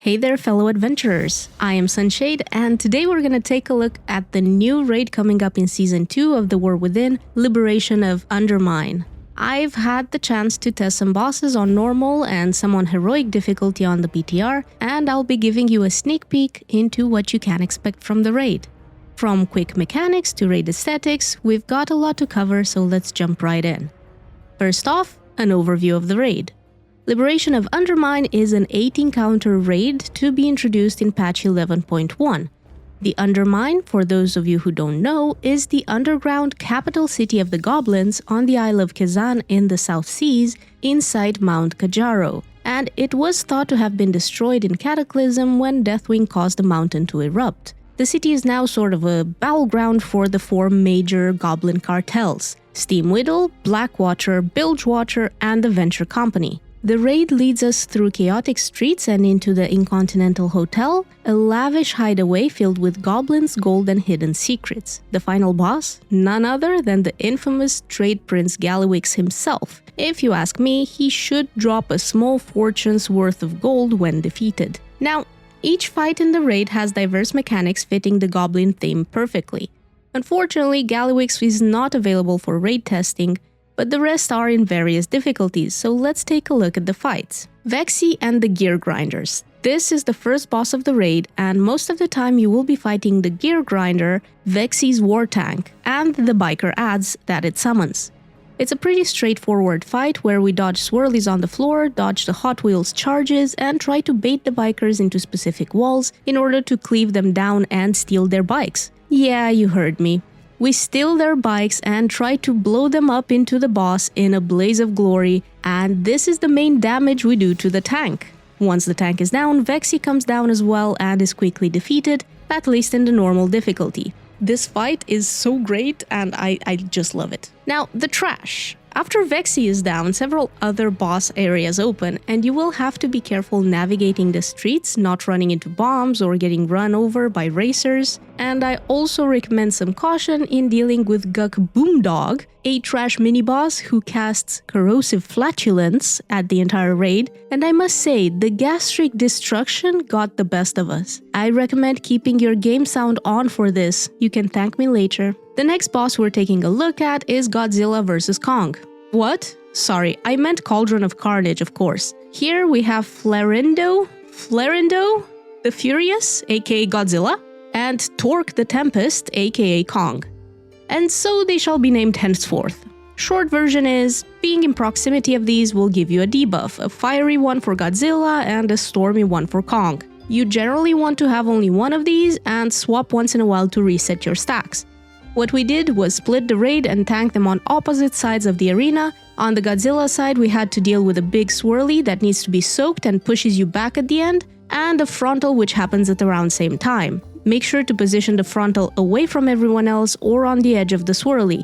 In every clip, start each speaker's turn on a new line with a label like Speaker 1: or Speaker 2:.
Speaker 1: Hey there fellow adventurers, I am Sunshade and today we're gonna take a look at the new raid coming up in Season 2 of The War Within, Liberation of Undermine. I've had the chance to test some bosses on normal and some on heroic difficulty on the BTR, and I'll be giving you a sneak peek into what you can expect from the raid. From quick mechanics to raid aesthetics, we've got a lot to cover, so let's jump right in. First off, an overview of the raid. Liberation of Undermine is an 8-encounter raid to be introduced in patch 11.1. The Undermine, for those of you who don't know, is the underground capital city of the goblins on the Isle of Kazan in the South Seas inside Mount Kajaro, and it was thought to have been destroyed in Cataclysm when Deathwing caused the mountain to erupt. The city is now sort of a battleground for the 4 major goblin cartels: Steamwhittle, Blackwater, Bilgewater, and the Venture Company. The raid leads us through chaotic streets and into the Incontinental Hotel, a lavish hideaway filled with goblins, gold, and hidden secrets. The final boss? None other than the infamous Trade Prince Gallywix himself. If you ask me, he should drop a small fortune's worth of gold when defeated. Now, each fight in the raid has diverse mechanics fitting the goblin theme perfectly. Unfortunately, Gallywix is not available for raid testing, but the rest are in various difficulties, so let's take a look at the fights. Vexi and the Gear Grinders. This is the first boss of the raid, and most of the time you will be fighting the Gear Grinder, Vexi's war tank, and the biker ads that it summons. It's a pretty straightforward fight where we dodge swirlies on the floor, dodge the Hot Wheels charges, and try to bait the bikers into specific walls in order to cleave them down and steal their bikes. Yeah, you heard me. We steal their bikes and try to blow them up into the boss in a blaze of glory, and this is the main damage we do to the tank. Once the tank is down, Vexi comes down as well and is quickly defeated, at least in the normal difficulty. This fight is so great and I just love it. Now, the trash. After Vexi is down, several other boss areas open, and you will have to be careful navigating the streets, not running into bombs or getting run over by racers. And I also recommend some caution in dealing with Guk Boomdog, a trash mini-boss who casts corrosive flatulence at the entire raid, and I must say, the gastric destruction got the best of us. I recommend keeping your game sound on for this, you can thank me later. The next boss we're taking a look at is Godzilla vs. Kong. What? Sorry, I meant Cauldron of Carnage, of course. Here we have Flarindo the Furious, aka Godzilla, and Torque the Tempest, aka Kong. And so they shall be named henceforth. Short version is, being in proximity of these will give you a debuff, a fiery one for Godzilla and a stormy one for Kong. You generally want to have only one of these and swap once in a while to reset your stacks. What we did was split the raid and tank them on opposite sides of the arena. On the Godzilla side, we had to deal with a big swirly that needs to be soaked and pushes you back at the end, and a frontal which happens at around same time. Make sure to position the frontal away from everyone else or on the edge of the swirly.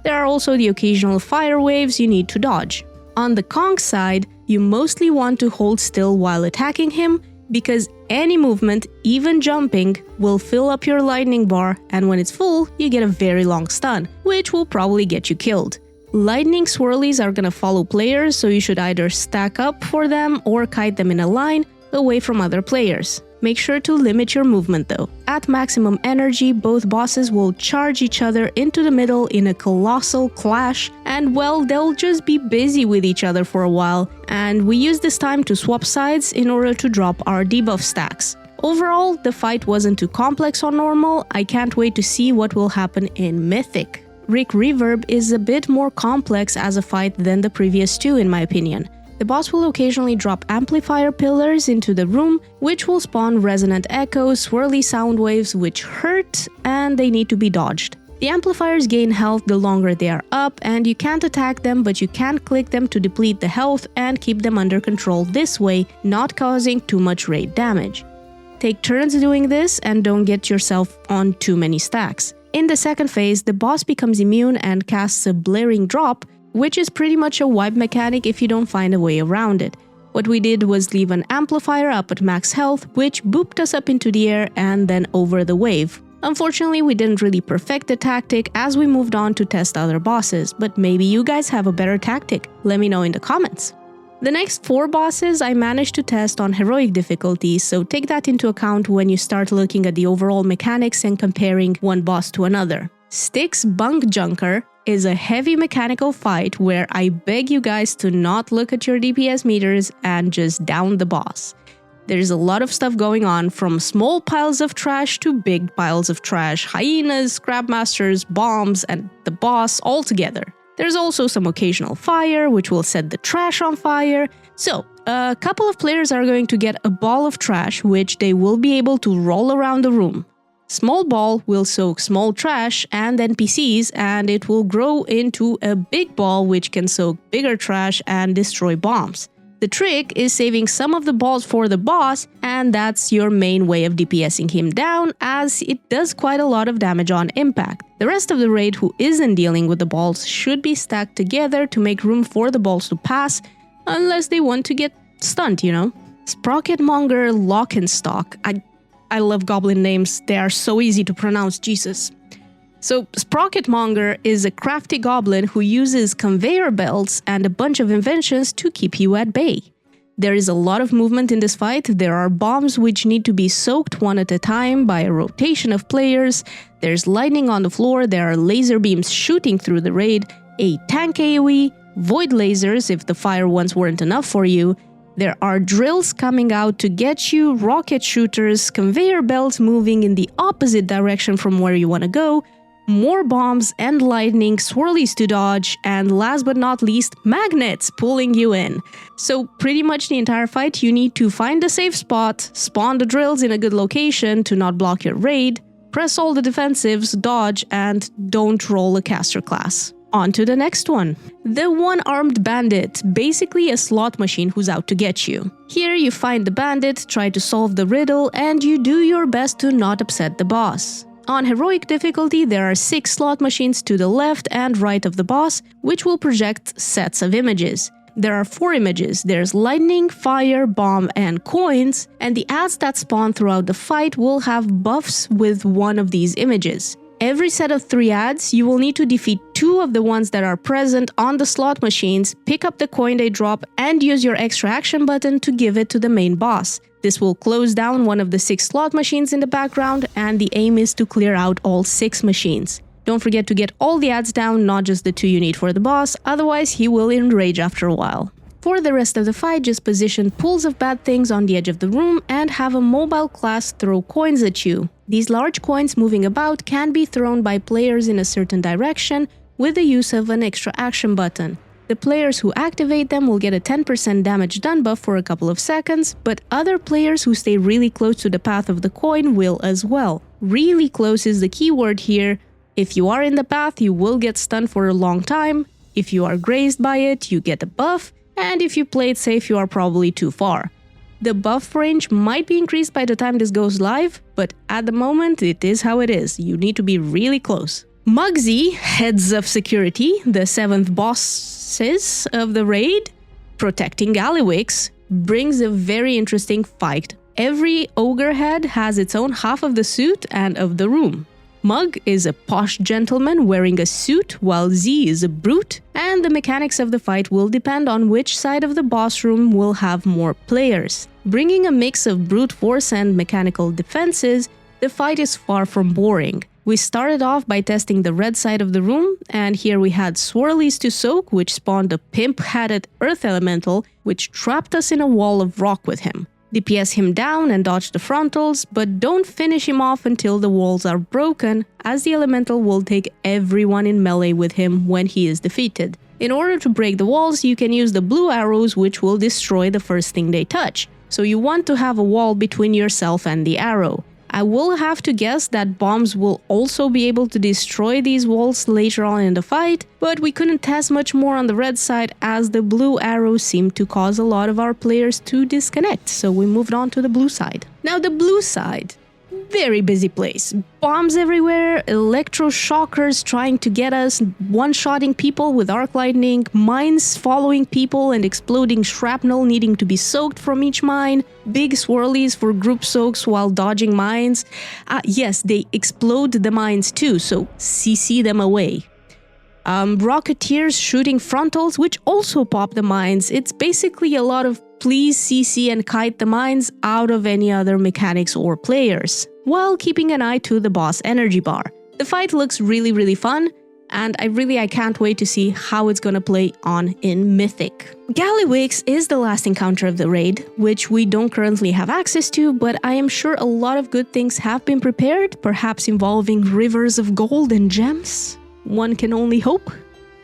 Speaker 1: There are also the occasional fire waves you need to dodge. On the Kong side, you mostly want to hold still while attacking him, because any movement, even jumping, will fill up your lightning bar, and when it's full, you get a very long stun, which will probably get you killed. Lightning swirlies are gonna follow players, so you should either stack up for them or kite them in a line away from other players. Make sure to limit your movement though. At maximum energy, both bosses will charge each other into the middle in a colossal clash, and well, they'll just be busy with each other for a while, and we use this time to swap sides in order to drop our debuff stacks. Overall, the fight wasn't too complex on normal. I can't wait to see what will happen in Mythic. Rick Reverb is a bit more complex as a fight than the previous two in my opinion. The boss will occasionally drop amplifier pillars into the room, which will spawn resonant echoes, swirly sound waves which hurt, and they need to be dodged. The amplifiers gain health the longer they are up, and you can't attack them, but you can click them to deplete the health and keep them under control this way, not causing too much raid damage. Take turns doing this and don't get yourself on too many stacks. In the second phase, the boss becomes immune and casts a blaring drop, which is pretty much a wipe mechanic if you don't find a way around it. What we did was leave an amplifier up at max health, which booped us up into the air and then over the wave. Unfortunately, we didn't really perfect the tactic as we moved on to test other bosses, but maybe you guys have a better tactic. Let me know in the comments. The next 4 bosses I managed to test on heroic difficulty, so take that into account when you start looking at the overall mechanics and comparing one boss to another. Styx Bunk Junker is a heavy mechanical fight where I beg you guys to not look at your DPS meters and just down the boss. There's a lot of stuff going on, from small piles of trash to big piles of trash, hyenas, crabmasters, bombs, and the boss all together. There's also some occasional fire, which will set the trash on fire. So, a couple of players are going to get a ball of trash, which they will be able to roll around the room. Small ball will soak small trash and NPCs, and it will grow into a big ball which can soak bigger trash and destroy bombs. The trick is saving some of the balls for the boss, and that's your main way of DPSing him down, as it does quite a lot of damage on impact. The rest of the raid who isn't dealing with the balls should be stacked together to make room for the balls to pass, unless they want to get stunned, you know? Sprocket Monger Lock and Stock. I love goblin names, they are so easy to pronounce, Jesus. So, Sprocket Monger is a crafty goblin who uses conveyor belts and a bunch of inventions to keep you at bay. There is a lot of movement in this fight. There are bombs which need to be soaked one at a time by a rotation of players. There's lightning on the floor, there are laser beams shooting through the raid, a tank AoE, void lasers if the fire ones weren't enough for you. There are drills coming out to get you, rocket shooters, conveyor belts moving in the opposite direction from where you want to go, more bombs and lightning, swirlies to dodge, and last but not least, magnets pulling you in. So pretty much the entire fight you need to find a safe spot, spawn the drills in a good location to not block your raid, press all the defensives, dodge, and don't roll a caster class. On to the next one. The One Armed Bandit, basically a slot machine who's out to get you. Here you find the bandit, try to solve the riddle, and you do your best to not upset the boss. On heroic difficulty, there are 6 slot machines to the left and right of the boss, which will project sets of images. There are 4 images, there's lightning, fire, bomb, and coins, and the ads that spawn throughout the fight will have buffs with one of these images. Every set of 3 ads, you will need to defeat 2 of the ones that are present on the slot machines, pick up the coin they drop, and use your extra action button to give it to the main boss. This will close down one of the 6 slot machines in the background, and the aim is to clear out all 6 machines. Don't forget to get all the ads down, not just the 2 you need for the boss, otherwise he will enrage after a while. For the rest of the fight, just position pools of bad things on the edge of the room and have a mobile class throw coins at you. These large coins moving about can be thrown by players in a certain direction with the use of an extra action button. The players who activate them will get a 10% damage done buff for a couple of seconds, but other players who stay really close to the path of the coin will as well. Really close is the key word here. If you are in the path, you will get stunned for a long time. If you are grazed by it, you get a buff. And if you play it safe, you are probably too far. The buff range might be increased by the time this goes live, but at the moment it is how it is. You need to be really close. Mugsy, heads of security, the 7th bosses of the raid, protecting Allywicks, brings a very interesting fight. Every ogre head has its own half of the suit and of the room. Mug is a posh gentleman wearing a suit, while Z is a brute, and the mechanics of the fight will depend on which side of the boss room will have more players. Bringing a mix of brute force and mechanical defenses, the fight is far from boring. We started off by testing the red side of the room, and here we had swirlies to soak, which spawned a pimp-hatted earth elemental, which trapped us in a wall of rock with him. DPS him down and dodge the frontals, but don't finish him off until the walls are broken, as the elemental will take everyone in melee with him when he is defeated. In order to break the walls, you can use the blue arrows, which will destroy the first thing they touch. So you want to have a wall between yourself and the arrow. I will have to guess that bombs will also be able to destroy these walls later on in the fight, but we couldn't test much more on the red side as the blue arrows seemed to cause a lot of our players to disconnect, so we moved on to the blue side. Now the blue side, very busy place. Bombs everywhere, electroshockers trying to get us, one-shotting people with arc lightning, mines following people and exploding shrapnel needing to be soaked from each mine, big swirlies for group soaks while dodging mines. Yes, they explode the mines too, so CC them away. Rocketeers shooting frontals, which also pop the mines. It's basically a lot of please CC and kite the mines out of any other mechanics or players, while keeping an eye to the boss energy bar. The fight looks really fun, and I can't wait to see how it's gonna play on in Mythic. Gallywix is the last encounter of the raid, which we don't currently have access to, but I am sure a lot of good things have been prepared, perhaps involving rivers of gold and gems. One can only hope.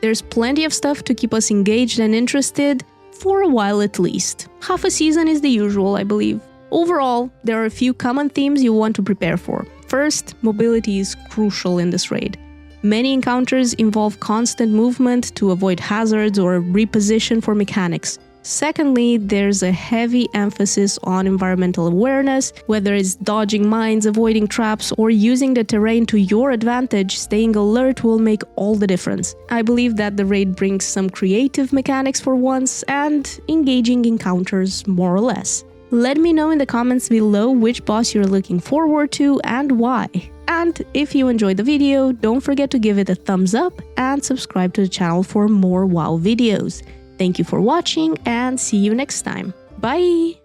Speaker 1: There's plenty of stuff to keep us engaged and interested, for a while at least. Half a season is the usual, I believe. Overall, there are a few common themes you want to prepare for. First, mobility is crucial in this raid. Many encounters involve constant movement to avoid hazards or reposition for mechanics. Secondly, there's a heavy emphasis on environmental awareness, whether it's dodging mines, avoiding traps, or using the terrain to your advantage. Staying alert will make all the difference. I believe that the raid brings some creative mechanics for once and engaging encounters more or less. Let me know in the comments below which boss you're looking forward to and why. And if you enjoyed the video, don't forget to give it a thumbs up and subscribe to the channel for more WoW videos. Thank you for watching and see you next time. Bye!